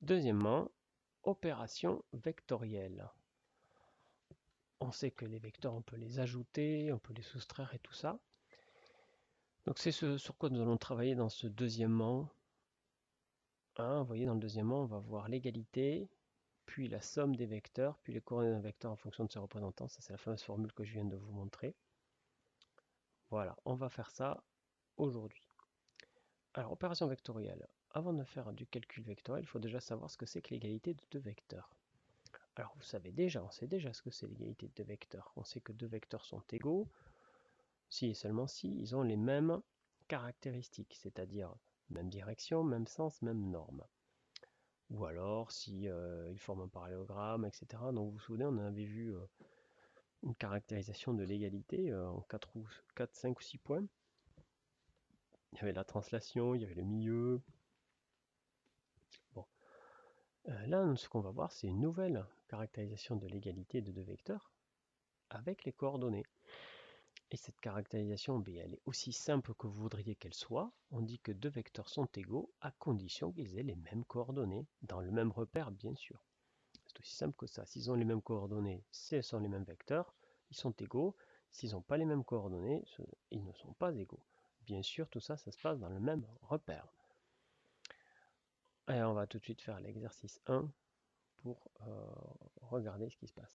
Deuxièmement, opération vectorielle. On sait que les vecteurs, on peut les ajouter, on peut les soustraire et tout ça. Donc c'est ce sur quoi nous allons travailler dans ce deuxièmement. Vous voyez, dans le deuxièmement, on va voir l'égalité, puis la somme des vecteurs, puis les coordonnées d'un vecteur en fonction de ses représentants. Ça, c'est la fameuse formule que je viens de vous montrer. Voilà, on va faire ça aujourd'hui. Alors, opération vectorielle. Avant de faire du calcul vectoriel, il faut déjà savoir ce que c'est que l'égalité de deux vecteurs. Alors, vous savez déjà, on sait déjà ce que c'est l'égalité de deux vecteurs. On sait que deux vecteurs sont égaux si et seulement si ils ont les mêmes caractéristiques, c'est-à-dire même direction, même sens, même norme. Ou alors si ils forment un parallélogramme, etc. Donc vous vous souvenez, on avait vu une caractérisation de l'égalité en 4, 5 ou 6 points. Il y avait la translation, il y avait le milieu. Bon. Là, ce qu'on va voir, c'est une nouvelle caractérisation de l'égalité de deux vecteurs avec les coordonnées. Et cette caractérisation, elle est aussi simple que vous voudriez qu'elle soit. On dit que deux vecteurs sont égaux à condition qu'ils aient les mêmes coordonnées, dans le même repère, bien sûr. C'est aussi simple que ça. S'ils ont les mêmes coordonnées, ce sont les mêmes vecteurs, ils sont égaux. S'ils n'ont pas les mêmes coordonnées, ils ne sont pas égaux. Bien sûr, tout ça, ça se passe dans le même repère. Et on va tout de suite faire l'exercice 1 pour regarder ce qui se passe.